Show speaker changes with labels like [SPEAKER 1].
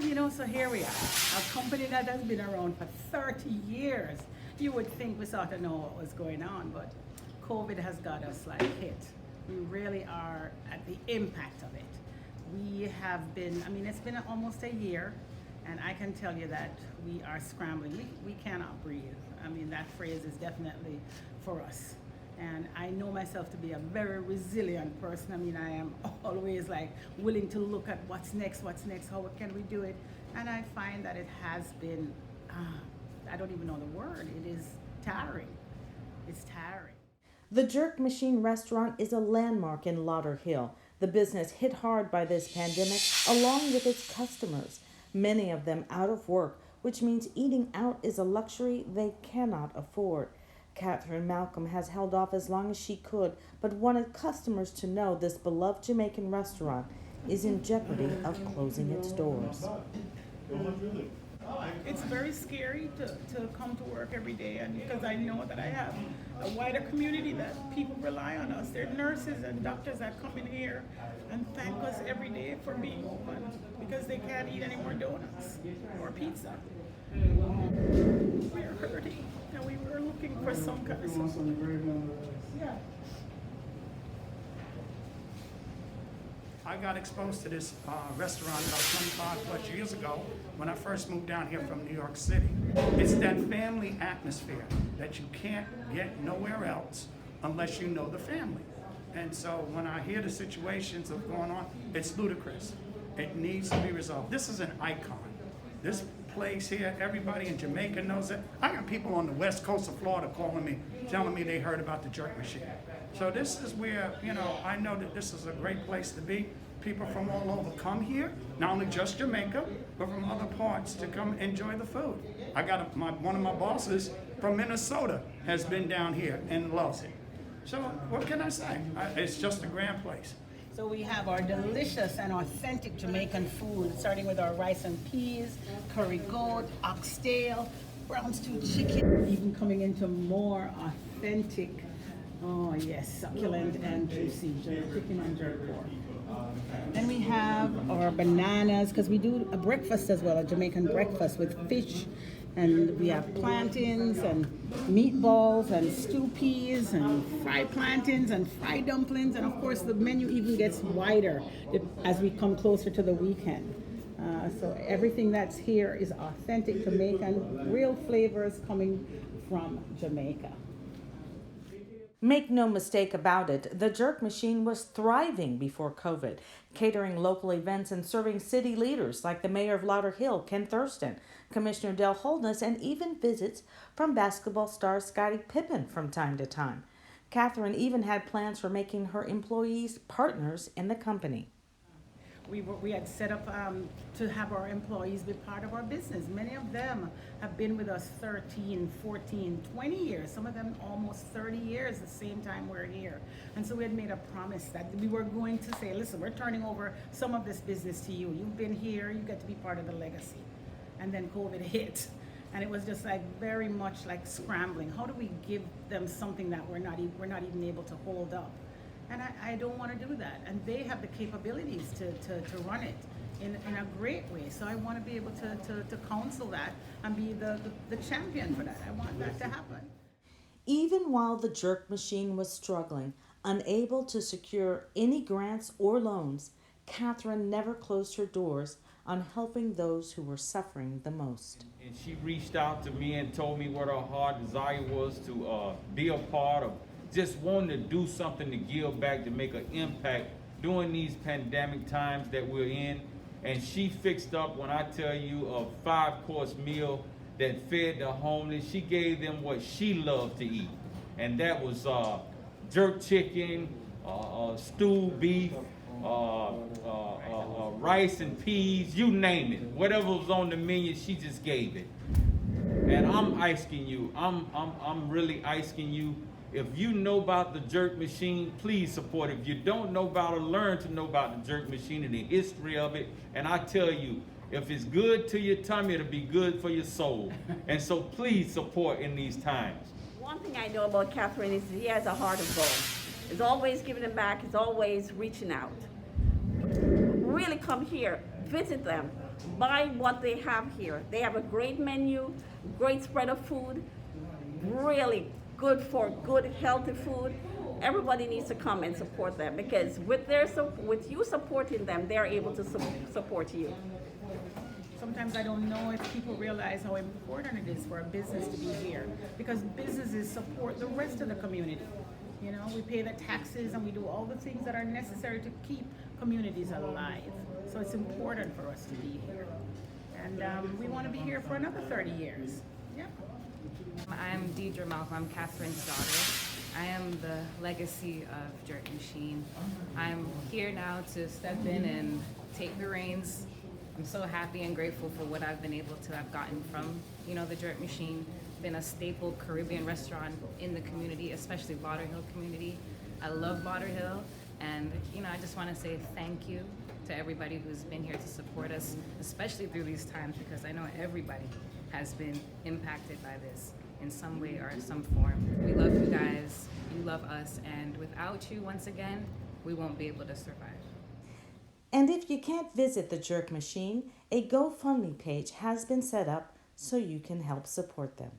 [SPEAKER 1] So here we are, a company that has been around for 30 years. You would think we sort of know what was going on, but COVID has got us like hit. We really are at the impact of it. We have been, it's been almost a year, and I can tell you that we are scrambling. We cannot breathe. That phrase is definitely for us. And I know myself to be a very resilient person. I am always like willing to look at what's next, how can we do it? And I find that it has been, I don't even know the word, it is tiring. It's tiring.
[SPEAKER 2] The Jerk Machine restaurant is a landmark in Lauderhill. The business hit hard by this pandemic along with its customers, many of them out of work, which means eating out is a luxury they cannot afford. Catherine Malcolm has held off as long as she could, but wanted customers to know this beloved Jamaican restaurant is in jeopardy of closing its doors.
[SPEAKER 1] It's very scary to come to work every day, and because I know that I have a wider community that people rely on us. There are nurses and doctors that come in here and thank us every day for being open because they can't eat any more donuts or pizza. We're hurting, and we were looking for some kind of something. Yeah.
[SPEAKER 3] I got exposed to this restaurant about 25 plus years ago when I first moved down here from New York City. It's that family atmosphere that you can't get nowhere else unless you know the family. And so when I hear the situations of going on, it's ludicrous. It needs to be resolved. This is an icon. This place here, everybody in Jamaica knows it. I got people on the west coast of Florida calling me, telling me they heard about the Jerk Machine. So this is where, I know that this is a great place to be. People from all over come here, not only just Jamaica, but from other parts to come enjoy the food. I got one of my bosses from Minnesota has been down here and loves it. So what can I say? It's just a grand place.
[SPEAKER 1] So we have our delicious and authentic Jamaican food, starting with our rice and peas, curry goat, oxtail, brown stew chicken, even coming into more authentic, oh yes, succulent and juicy jerk chicken and jerk pork. Then we have our bananas, because we do a breakfast as well, a Jamaican breakfast with fish, and we have plantains and meatballs and stew peas and fried plantains and fried dumplings, and of course the menu even gets wider as we come closer to the weekend. So everything that's here is authentic Jamaican, real flavors coming from Jamaica.
[SPEAKER 2] Make no mistake about it, the Jerk Machine was thriving before COVID, catering local events and serving city leaders like the mayor of Lauderhill, Ken Thurston, Commissioner Del Holness, and even visits from basketball star Scottie Pippen from time to time. Catherine even had plans for making her employees partners in the company.
[SPEAKER 1] We had set up to have our employees be part of our business. Many of them have been with us 13, 14, 20 years, some of them almost 30 years the same time we're here. And so we had made a promise that we were going to say, listen, we're turning over some of this business to you. You've been here, you get to be part of the legacy. And then COVID hit. And it was just like very much like scrambling. How do we give them something that we're not even able to hold up? And I don't want to do that. And they have the capabilities to run it in a great way. So I want to be able to counsel that and be the champion for that. I want that to happen.
[SPEAKER 2] Even while the Jerk Machine was struggling, unable to secure any grants or loans, Catherine never closed her doors on helping those who were suffering the most.
[SPEAKER 4] And she reached out to me and told me what her heart desire was to be a part of just wanting to do something to give back, to make an impact during these pandemic times that we're in. And she fixed up, when I tell you, a 5-course meal that fed the homeless. She gave them what she loved to eat. And that was jerk chicken, stewed beef, rice and peas, you name it. Whatever was on the menu, she just gave it. And I'm asking you, I'm really asking you, if you know about the Jerk Machine, please support it. If you don't know about it, learn to know about the Jerk Machine and the history of it. And I tell you, if it's good to your tummy, it'll be good for your soul. And so please support in these times.
[SPEAKER 5] One thing I know about Catherine is he has a heart of gold. He's always giving it back. He's always reaching out. Really come here, visit them, buy what they have here. They have a great menu, great spread of food, really good for good, healthy food. Everybody needs to come and support them because with you supporting them, they're able to support you.
[SPEAKER 1] Sometimes I don't know if people realize how important it is for a business to be here, because businesses support the rest of the community. You know, we pay the taxes and we do all the things that are necessary to keep communities alive. So it's important for us to be here. And we want to be here for another 30 years. Yeah.
[SPEAKER 6] I'm Deidre Malcolm. I'm Catherine's daughter. I am the legacy of Jerk Machine. I'm here now to step in and take the reins. I'm so happy and grateful for what I've been able to have gotten from, the Jerk Machine. Been a staple Caribbean restaurant in the community, especially Lauderhill community. I love Lauderhill, and I just want to say thank you to everybody who's been here to support us, especially through these times, because I know everybody has been impacted by this in some way or some form. We love you guys, you love us, and without you, once again, we won't be able to survive.
[SPEAKER 2] And if you can't visit the Jerk Machine, a GoFundMe page has been set up so you can help support them.